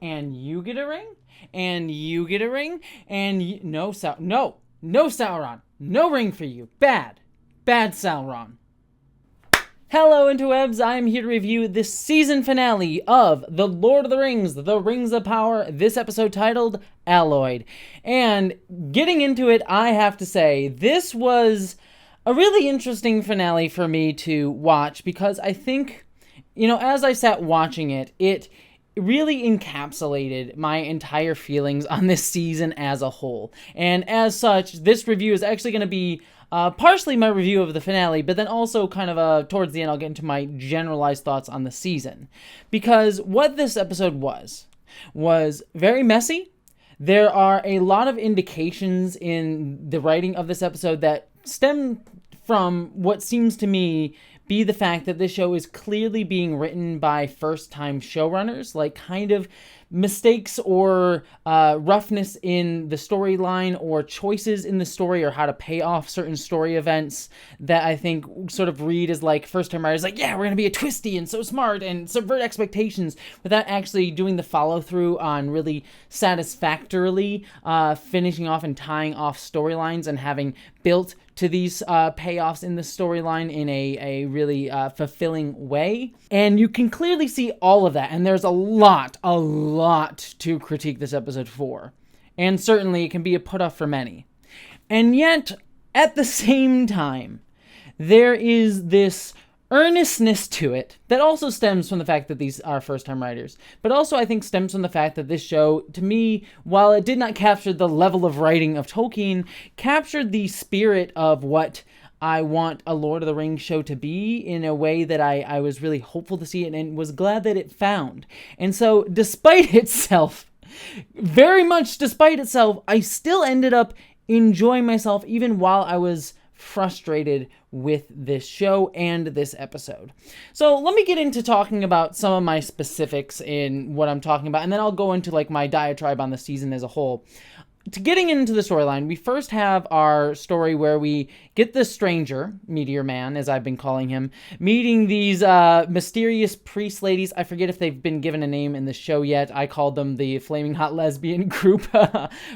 and you get a ring, and you get a ring, and no Sauron, no ring for you. Bad Sauron. Hello, interwebs. I am here to review the season finale of The Lord of the Rings, The Rings of Power, this episode titled Alloyed. And getting into it, I have to say, this was a really interesting finale for me to watch because I think, as I sat watching it, it really encapsulated my entire feelings on this season as a whole. And as such, this review is actually going to be partially my review of the finale, but then also kind of towards the end, I'll get into my generalized thoughts on the season. Because what this episode was very messy. There are a lot of indications in the writing of this episode that stem from what seems to me be the fact that this show is clearly being written by first-time showrunners, like kind of mistakes or roughness in the storyline or choices in the story or how to pay off certain story events that I think sort of read as like first-time writers like, yeah, we're going to be a twisty and so smart and subvert expectations without actually doing the follow-through on really satisfactorily finishing off and tying off storylines and having built to these payoffs in the storyline in a really fulfilling way. And you can clearly see all of that. And there's a lot to critique this episode for. And certainly it can be a put off for many. And yet, at the same time, there is this earnestness to it that also stems from the fact that these are first-time writers, but also I think stems from the fact that this show, to me, while it did not capture the level of writing of Tolkien, captured the spirit of what I want a Lord of the Rings show to be in a way that I was really hopeful to see it and was glad that it found. And so, despite itself, very much despite itself, I still ended up enjoying myself even while I was frustrated with this show and this episode. So let me get into talking about some of my specifics in what I'm talking about, and then I'll go into like my diatribe on the season as a whole. To getting into the storyline, we first have our story where we get the stranger, Meteor Man, as I've been calling him, meeting these mysterious priest ladies. I forget if they've been given a name in the show yet. I called them the Flaming Hot Lesbian group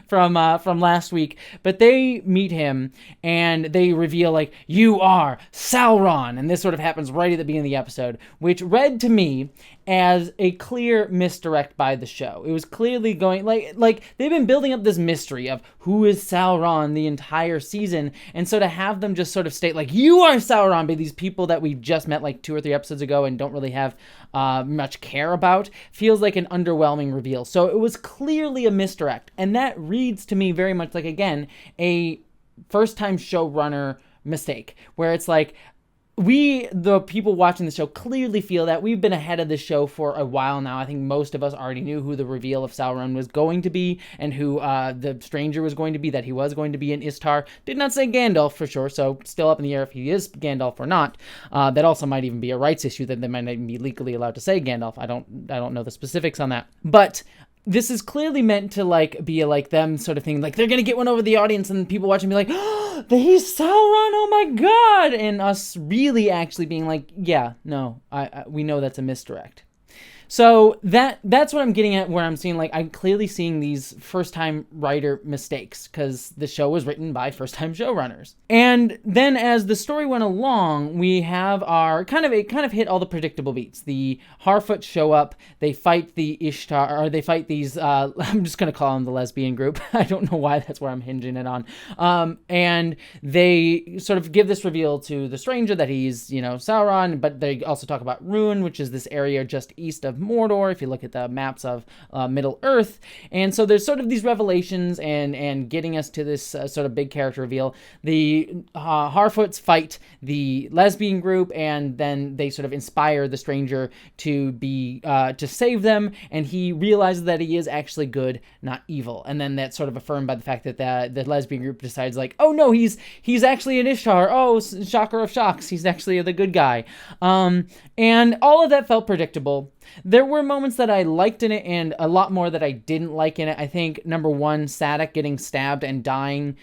from last week. But they meet him, and they reveal, like, you are Sauron. And this sort of happens right at the beginning of the episode, which read to me as a clear misdirect by the show. It was clearly going, like they've been building up this mystery of who is Sauron the entire season, and so to have them just sort of state, like, you are Sauron by these people that we just met like 2 or 3 episodes ago and don't really have much care about, feels like an underwhelming reveal. So it was clearly a misdirect, and that reads to me very much like, again, a first-time showrunner mistake, where it's like, we, the people watching the show, clearly feel that we've been ahead of the show for a while now. I think most of us already knew who the reveal of Sauron was going to be and who the stranger was going to be, that he was going to be in Istar. Did not say Gandalf for sure, so still up in the air if he is Gandalf or not. That also might even be a rights issue, that they might not even be legally allowed to say Gandalf. I don't know the specifics on that. But this is clearly meant to like be like them sort of thing, like they're gonna get one over the audience and people watching be like, oh, he's Sauron, oh my god, and us really actually being like, yeah, no, we know that's a misdirect. So that's what I'm getting at, where I'm seeing, like, I'm clearly seeing these first-time writer mistakes, because the show was written by first-time showrunners. And then as the story went along, we have our kind of hit all the predictable beats. The Harfoots show up, they fight the Ishtar, or they fight these, I'm just going to call them the lesbian group. I don't know why that's where I'm hinging it on. And they sort of give this reveal to the stranger that he's, Sauron, but they also talk about Rhûn, which is this area just east of Mordor, if you look at the maps of Middle Earth. And so there's sort of these revelations and getting us to this sort of big character reveal. The Harfoots fight the lesbian group, and then they sort of inspire the stranger to be to save them, and he realizes that he is actually good, not evil. And then that's sort of affirmed by the fact that the lesbian group decides, like, oh no, he's actually an Ishtar. Oh, shocker of shocks, he's actually the good guy. And all of that felt predictable. There were moments that I liked in it and a lot more that I didn't like in it. I think, number one, Sadak getting stabbed and dying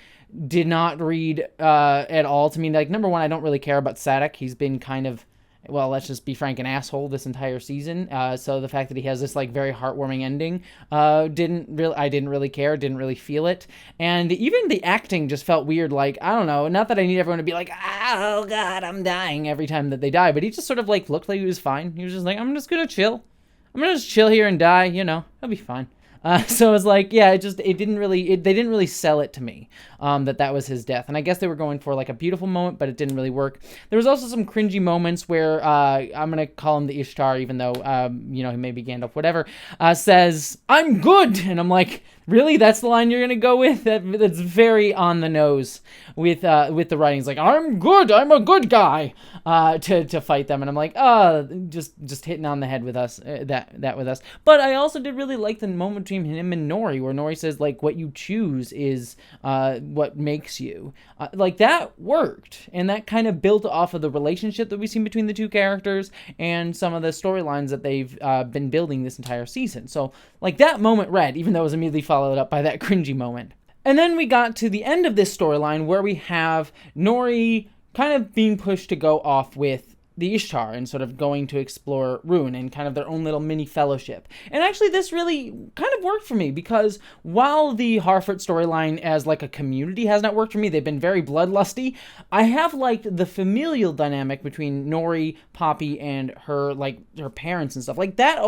did not read at all to me. Like, number one, I don't really care about Sadak. He's been kind of well, let's just be frank, an asshole this entire season. So the fact that he has this like very heartwarming ending, I didn't really care, didn't really feel it. And even the acting just felt weird. Like, I don't know, not that I need everyone to be like, oh God, I'm dying every time that they die, but he just sort of like looked like he was fine. He was just like, I'm just gonna chill. I'm gonna just chill here and die, I'll be fine. So it was like, yeah, they didn't really sell it to me, that was his death. And I guess they were going for like a beautiful moment, but it didn't really work. There was also some cringy moments where, I'm going to call him the Ishtar, even though, he may be Gandalf, whatever, says, I'm good. And I'm like, really? That's the line you're going to go with? That's very on the nose with the writing. It's like, I'm good. I'm a good guy, to fight them. And I'm like, just hitting on the head with us, that with us. But I also did really like the moment between him and Nori, where Nori says, like, what you choose is, what makes you. Like, that worked. And that kind of built off of the relationship that we've seen between the two characters and some of the storylines that they've been building this entire season. So, like, that moment read, even though it was immediately followed up by that cringy moment. And then we got to the end of this storyline where we have Nori kind of being pushed to go off with the Ishtar and sort of going to explore Rune and kind of their own little mini fellowship. And actually this really kind of worked for me, because while the Harfoot storyline as like a community has not worked for me, they've been very bloodlusty, I have liked the familial dynamic between Nori, Poppy, and her parents and stuff. Like that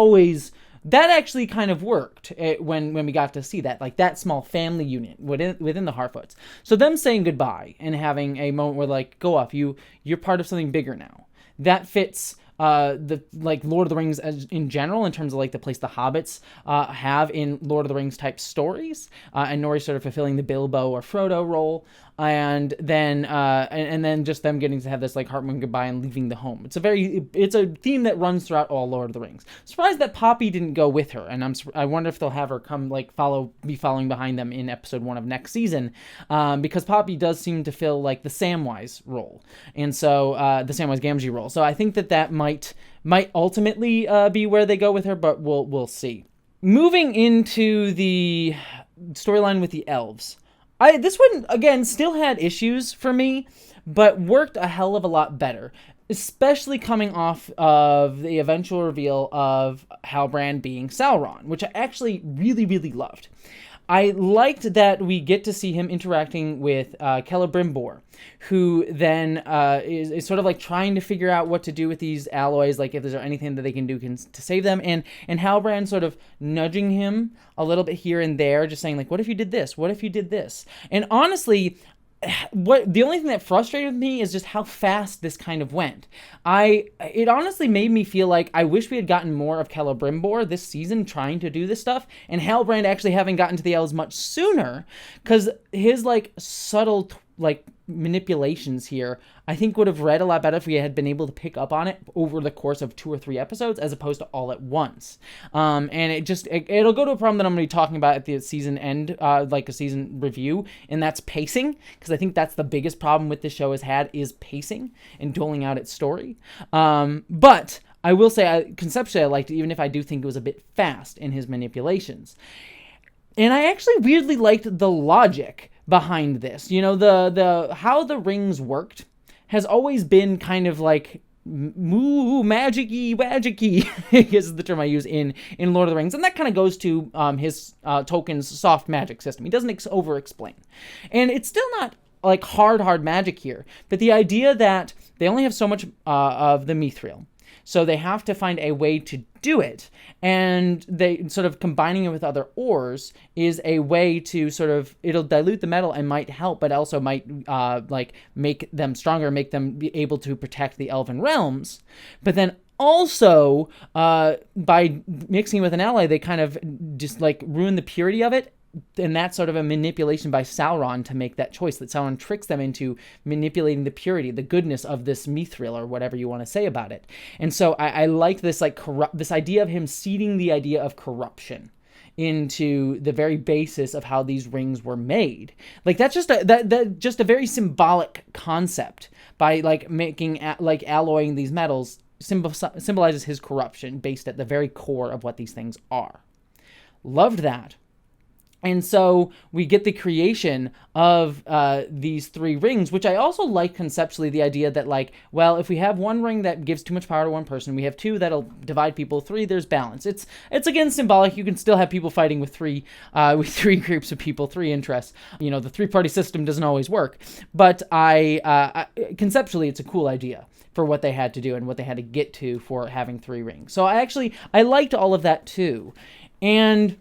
actually kind of worked when we got to see that, like that small family unit within the Harfoots. So them saying goodbye and having a moment where like, go off, you're part of something bigger now. That fits the like Lord of the Rings as in general, in terms of like the place the hobbits have in Lord of the Rings type stories, and Nori sort of fulfilling the Bilbo or Frodo role, and then just them getting to have this like heartwarming goodbye and leaving the home. It's a theme that runs throughout all Lord of the Rings. Surprised that Poppy didn't go with her, and I wonder if they'll have her come like be following behind them in episode 1 of next season, because Poppy does seem to fill like the Samwise role, and so the Samwise Gamgee role. So I think that might ultimately be where they go with her, but we'll see. Moving into the storyline with the elves. This one, again, still had issues for me, but worked a hell of a lot better, especially coming off of the eventual reveal of Halbrand being Sauron, which I actually really, really loved. I liked that we get to see him interacting with Celebrimbor, who then is sort of like trying to figure out what to do with these alloys, like if there's anything that they can do to save them, and Halbrand sort of nudging him a little bit here and there, just saying like, what if you did this? What if you did this? And honestly, the only thing that frustrated me is just how fast this kind of went. It honestly made me feel like I wish we had gotten more of Celebrimbor this season trying to do this stuff, and Halbrand actually having gotten to the elves much sooner, because his like subtle manipulations here, I think would have read a lot better if we had been able to pick up on it over the course of 2 or 3 episodes, as opposed to all at once. And it'll go to a problem that I'm going to be talking about at the season end, like a season review, and that's pacing, because I think that's the biggest problem with this show has had, is pacing and doling out its story. But I will say, conceptually, I liked it, even if I do think it was a bit fast in his manipulations. And I actually weirdly liked the logic behind this. The how the rings worked has always been kind of like magic-y, wagic-y, is the term I use in Lord of the Rings. And that kind of goes to his Tolkien's soft magic system. He doesn't over-explain. And it's still not like hard magic here, but the idea that they only have so much of the mithril, so they have to find a way to do it, and they sort of combining it with other ores is a way to sort of, it'll dilute the metal and might help, but also might make them stronger, make them be able to protect the elven realms. But then also by mixing with an ally, they kind of just like ruin the purity of it. And that's sort of a manipulation by Sauron to make that choice, that Sauron tricks them into manipulating the purity, the goodness of this mithril, or whatever you want to say about it. And so I like this this idea of him seeding the idea of corruption into the very basis of how these rings were made. Like that's just a very symbolic concept, by like making alloying these metals symbolizes his corruption based at the very core of what these things are. Loved that. And so we get the creation of these 3 rings, which I also like conceptually, the idea that, like, well, if we have 1 ring that gives too much power to one person, we have 2 that'll divide people, 3, there's balance. It's again symbolic. You can still have people fighting with 3 groups of people, 3 interests. The 3-party system doesn't always work, but I conceptually, it's a cool idea for what they had to do and what they had to get to for having 3 rings. So I liked all of that too. And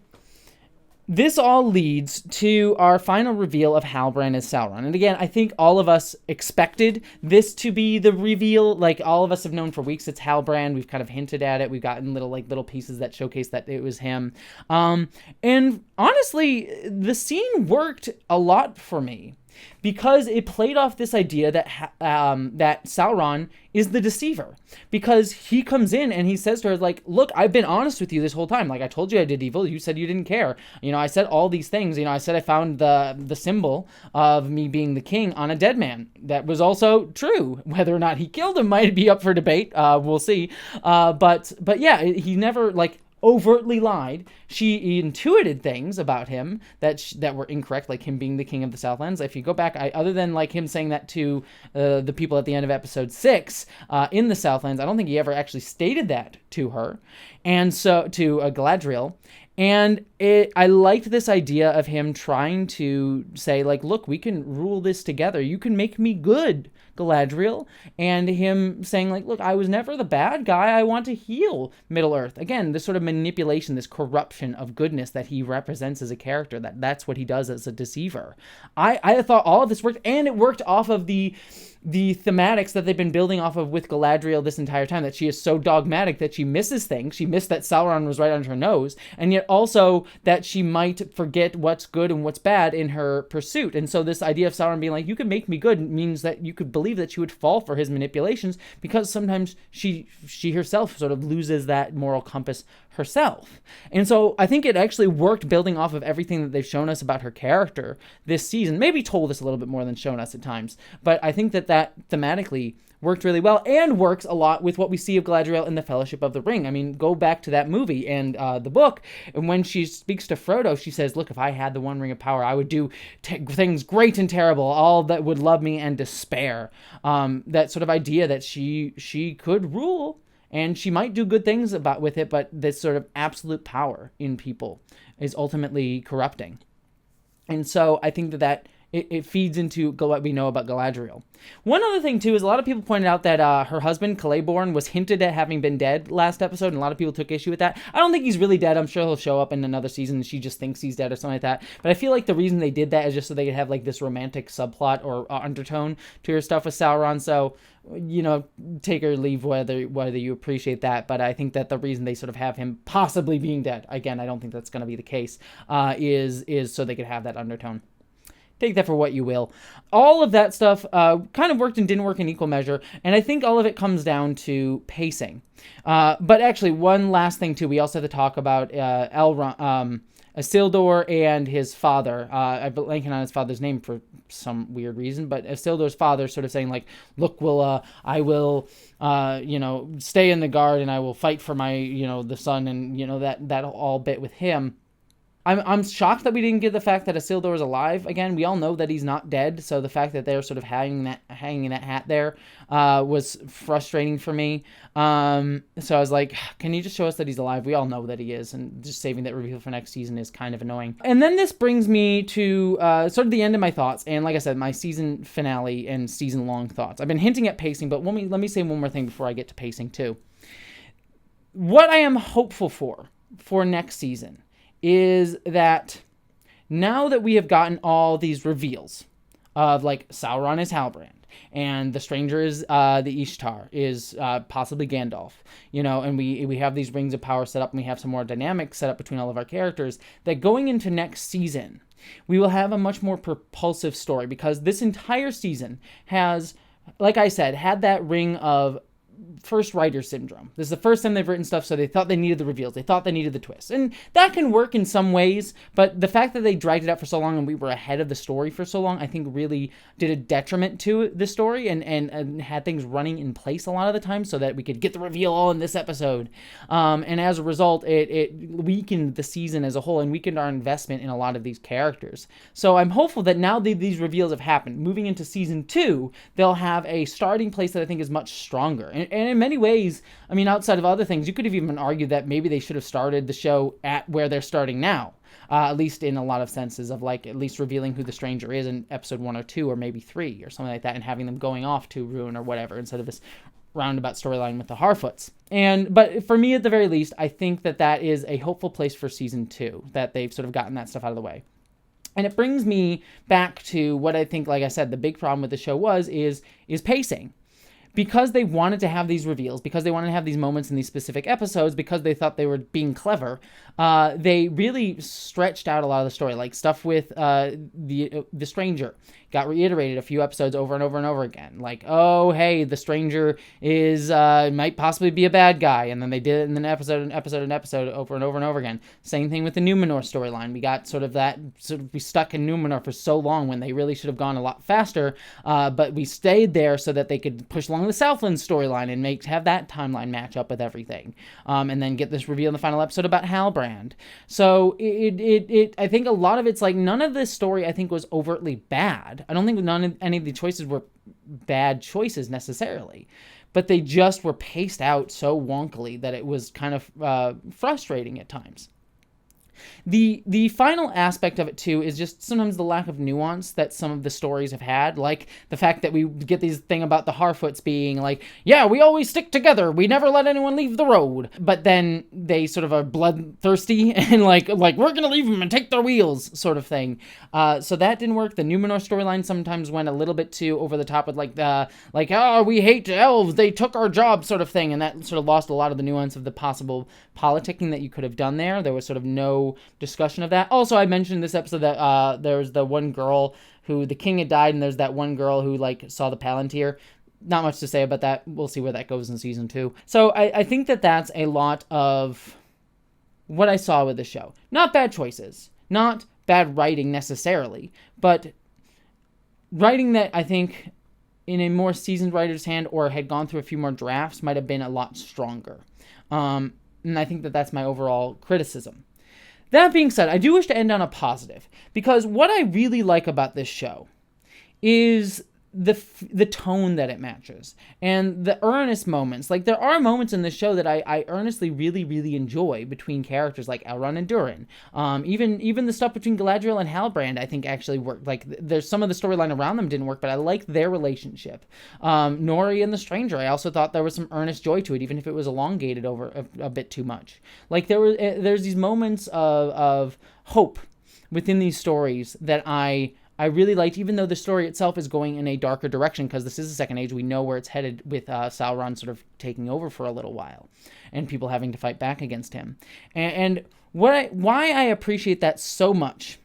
this all leads to our final reveal of Halbrand as Sauron. And again, I think all of us expected this to be the reveal. Like, all of us have known for weeks it's Halbrand. We've kind of hinted at it. We've gotten little pieces that showcase that it was him. And honestly, the scene worked a lot for me, because it played off this idea that that Sauron is the deceiver, because he comes in and he says to her, like, look, I've been honest with you this whole time. Like, I told you I did evil. You said you didn't care. I said all these things. I said I found the symbol of me being the king on a dead man. That was also true. Whether or not he killed him might be up for debate. We'll see. But yeah, he never, like, overtly lied. She intuited things about him that were incorrect, like him being the king of the Southlands. If you go back, other than like him saying that to the people at the end of episode 6 in the Southlands, I don't think he ever actually stated that to her, and so to Galadriel. And I liked this idea of him trying to say, like, look, we can rule this together. You can make me good, Galadriel. And him saying, like, look, I was never the bad guy. I want to heal Middle-earth. Again, this sort of manipulation, this corruption of goodness that he represents as a character, that's what he does as a deceiver. I thought all of this worked, and it worked off of the thematics that they've been building off of with Galadriel this entire time, that she is so dogmatic that she misses things. She missed that Sauron was right under her nose, and yet also that she might forget what's good and what's bad in her pursuit. And so this idea of Sauron being like, you could make me good, means that you could believe that she would fall for his manipulations, because sometimes she herself sort of loses that moral compass herself. And so I think it actually worked, building off of everything that they've shown us about her character this season. Maybe told us a little bit more than shown us at times, but I think that thematically worked really well, and works a lot with what we see of Galadriel in the Fellowship of the Ring. I mean, go back to that movie and the book, and when she speaks to Frodo, she says, look, if I had the one ring of power, I would do things great and terrible, all that would love me and despair. That sort of idea that she could rule, and she might do good things with it, but this sort of absolute power in people is ultimately corrupting. And so I think that it feeds into what we know about Galadriel. One other thing, too, is a lot of people pointed out that her husband, Claiborne, was hinted at having been dead last episode, and a lot of people took issue with that. I don't think he's really dead. I'm sure he'll show up in another season, and she just thinks he's dead or something like that. But I feel like the reason they did that is just so they could have, like, this romantic subplot or undertone to her stuff with Sauron. So, take or leave whether you appreciate that. But I think that the reason they sort of have him possibly being dead, again, I don't think that's going to be the case, is so they could have that undertone. Take that for what you will. All of that stuff kind of worked and didn't work in equal measure, and I think all of it comes down to pacing. But actually, one last thing, too. We also have to talk about Isildur and his father. I'm blanking on his father's name for some weird reason, but Isildur's father sort of saying, like, look, I will stay in the guard, and I will fight for my, the son, and, that all bit with him. I'm shocked that we didn't get the fact that Isildur is alive. Again, we all know that he's not dead, so the fact that they're sort of hanging that hat there was frustrating for me. So I was like, can you just show us that he's alive? We all know that he is, and just saving that reveal for next season is kind of annoying. And then this brings me to sort of the end of my thoughts, and like I said, my season finale and season-long thoughts. I've been hinting at pacing, but let me say one more thing before I get to pacing, too. What I am hopeful for next season is that now that we have gotten all these reveals of, like, Sauron is Halbrand, and the stranger is the Ishtar, is possibly Gandalf, and we have these rings of power set up, and we have some more dynamics set up between all of our characters, that going into next season, we will have a much more propulsive story, because this entire season has, like I said, had that ring of first writer syndrome. This is the first time they've written stuff, so they thought they needed the reveals. They thought they needed the twists. And that can work in some ways, but the fact that they dragged it out for so long and we were ahead of the story for so long, I think really did a detriment to the story and had things running in place a lot of the time so that we could get the reveal all in this episode. And as a result, it weakened the season as a whole and weakened our investment in a lot of these characters. So I'm hopeful that now that these reveals have happened, moving into season 2, they'll have a starting place that I think is much stronger. And in many ways, I mean, outside of other things, you could have even argued that maybe they should have started the show at where they're starting now. At least in a lot of senses of like at least revealing who the stranger is in episode 1 or 2 or maybe 3 or something like that, and having them going off to Ruin or whatever instead of this roundabout storyline with the Harfoots. But for me, at the very least, I think that is a hopeful place for season 2, that they've sort of gotten that stuff out of the way. And it brings me back to what I think, like I said, the big problem with the show is pacing. Because they wanted to have these reveals, because they wanted to have these moments in these specific episodes, because they thought they were being clever, they really stretched out a lot of the story. Like stuff with the stranger got reiterated a few episodes over and over and over again. Like, oh, hey, the stranger is might possibly be a bad guy, and then they did it in an episode over and over and over again. Same thing with the Numenor storyline. We got we stuck in Numenor for so long when they really should have gone a lot faster, but we stayed there so that they could push along the Southland storyline and have that timeline match up with everything, and then get this reveal in the final episode about Halbrand. So I think a lot of it's like none of this story I think was overtly bad. I don't think any of the choices were bad choices necessarily, but they just were paced out so wonkily that it was kind of frustrating at times. The final aspect of it, too, is just sometimes the lack of nuance that some of the stories have had, like the fact that we get this thing about the Harfoots being like, yeah, we always stick together, we never let anyone leave the road, but then they sort of are bloodthirsty and like we're gonna leave them and take their wheels, sort of thing. So that didn't work. The Numenor storyline sometimes went a little bit too over the top with we hate elves, they took our job, sort of thing, and that sort of lost a lot of the nuance of the possible politicking that you could have done there. There was sort of no discussion of that. Also, I mentioned in this episode that there was the one girl who the king had died, and there's that one girl who saw the Palantir. Not much to say about that. We'll see where that goes in season 2. So I think that's a lot of what I saw with the show. Not bad choices, not bad writing necessarily, but writing that I think in a more seasoned writer's hand or had gone through a few more drafts might have been a lot stronger. And I think that's my overall criticism. That being said, I do wish to end on a positive, because what I really like about this show is the tone that it matches and the earnest moments. Like, there are moments in the show that I earnestly really, really enjoy between characters like Elrond and Durin. Even the stuff between Galadriel and Halbrand I think actually worked. Like, there's some of the storyline around them didn't work, but I like their relationship. Nori and the stranger, I also thought there was some earnest joy to it, even if it was elongated over a bit too much. Like, there's these moments of hope within these stories that I really liked, even though the story itself is going in a darker direction, because this is the Second Age. We know where it's headed with Sauron sort of taking over for a little while and people having to fight back against him. And why I appreciate that so much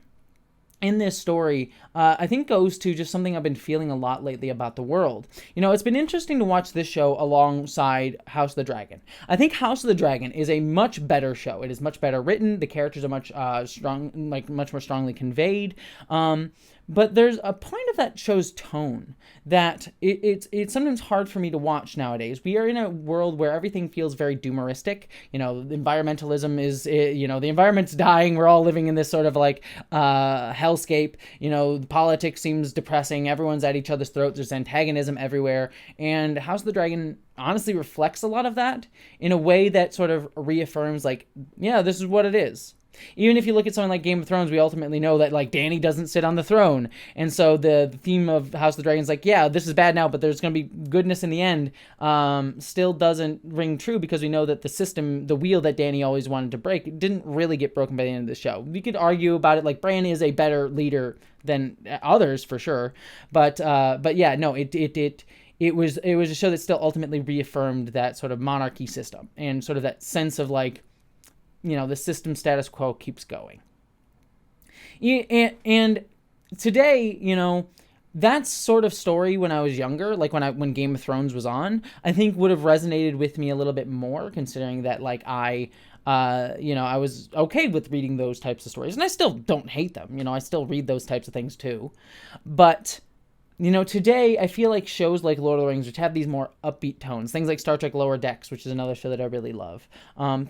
in this story, I think goes to just something I've been feeling a lot lately about the world. It's been interesting to watch this show alongside House of the Dragon. I think House of the Dragon is a much better show. It is much better written. The characters are much much more strongly conveyed. But there's a point of that show's tone that it's sometimes hard for me to watch nowadays. We are in a world where everything feels very doomeristic. Environmentalism is, the environment's dying. We're all living in this sort of hellscape. Politics seems depressing. Everyone's at each other's throats. There's antagonism everywhere. And House of the Dragon honestly reflects a lot of that in a way that sort of reaffirms, this is what it is. Even if you look at something like Game of Thrones, we ultimately know that Dany doesn't sit on the throne, and so the theme of House of the Dragon is this is bad now, but there's going to be goodness in the end. Still doesn't ring true, because we know that the system, the wheel that Dany always wanted to break, didn't really get broken by the end of the show. We could argue about it, Bran is a better leader than others for sure, but yeah, no, it was a show that still ultimately reaffirmed that sort of monarchy system and sort of that sense of the system status quo keeps going. And today, that sort of story when I was younger, like when Game of Thrones was on, I think would have resonated with me a little bit more, considering that like I was okay with reading those types of stories, and I still don't hate them. I still read those types of things too. But today I feel like shows like Lord of the Rings, which have these more upbeat tones, things like Star Trek Lower Decks, which is another show that I really love,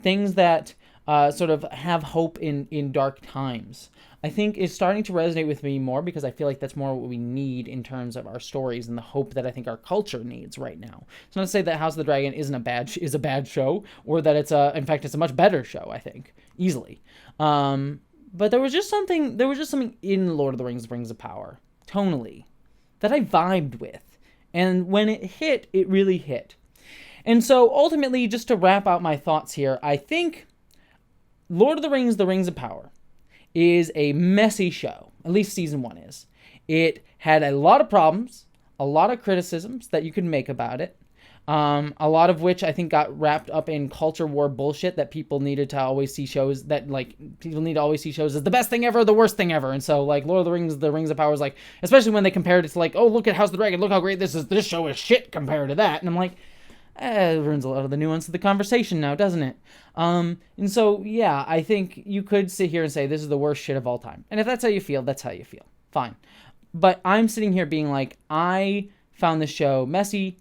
things that sort of have hope in dark times, I think is starting to resonate with me more, because I feel like that's more what we need in terms of our stories and the hope that I think our culture needs right now. It's not to say that House of the Dragon is a bad show, or that in fact it's a much better show, I think, easily. But there was just something in Lord of the Rings of Power, tonally, that I vibed with. And when it hit, it really hit. And so ultimately, just to wrap out my thoughts here, I think Lord of the Rings of Power is a messy show. At least season 1 is. It had a lot of problems, a lot of criticisms that you could make about it. A lot of which I think got wrapped up in culture war bullshit, that people needed to always see shows as the best thing ever, the worst thing ever. And so like Lord of the Rings of Power is like, especially when they compared it to like, oh, look at House of the Dragon, look how great this is. This show is shit compared to that. And I'm like, it ruins a lot of the nuance of the conversation now, doesn't it? And so, yeah, I think you could sit here and say this is the worst shit of all time. And if that's how you feel, that's how you feel. Fine. But I'm sitting here being like, I found this show messy,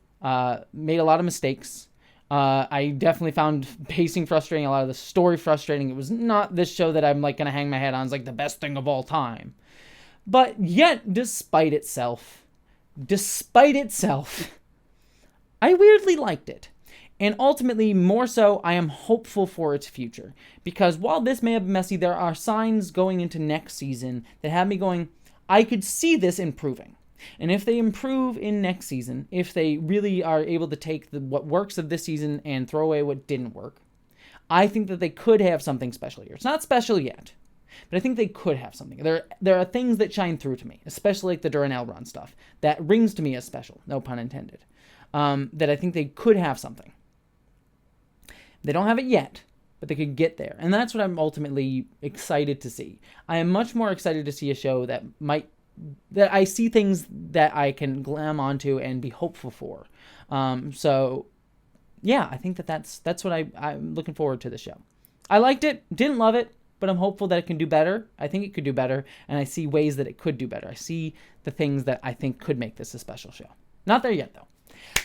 made a lot of mistakes. I definitely found pacing frustrating, a lot of the story frustrating. It was not this show that I'm like going to hang my head on as like the best thing of all time. But yet, despite itself, I weirdly liked it. And ultimately, more so, I am hopeful for its future. Because while this may have been messy, there are signs going into next season that have me going, I could see this improving. And if they improve in next season, if they really are able to take what works of this season and throw away what didn't work, I think that they could have something special here. It's not special yet, but I think they could have something. There are things that shine through to me, especially like the Durin Elrond stuff, that rings to me as special, no pun intended. That I think they could have something. They don't have it yet, but they could get there. And that's what I'm ultimately excited to see. I am much more excited to see a show that I see things that I can glam onto and be hopeful for. So, yeah, I think that's what I'm looking forward to the show. I liked it, didn't love it, but I'm hopeful that it can do better. I think it could do better, and I see ways that it could do better. I see the things that I think could make this a special show. Not there yet, though.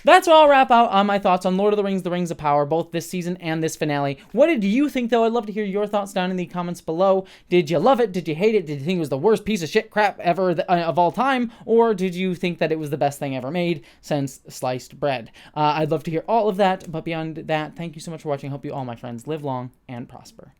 That's where I'll wrap out on my thoughts on Lord of the Rings of Power, both this season and this finale. What did you think, though? I'd love to hear your thoughts down in the comments below. Did you love it? Did you hate it? Did you think it was the worst piece of shit crap ever of all time? Or did you think that it was the best thing ever made since sliced bread? I'd love to hear all of that, but beyond that, thank you so much for watching. I hope you all, my friends, live long and prosper.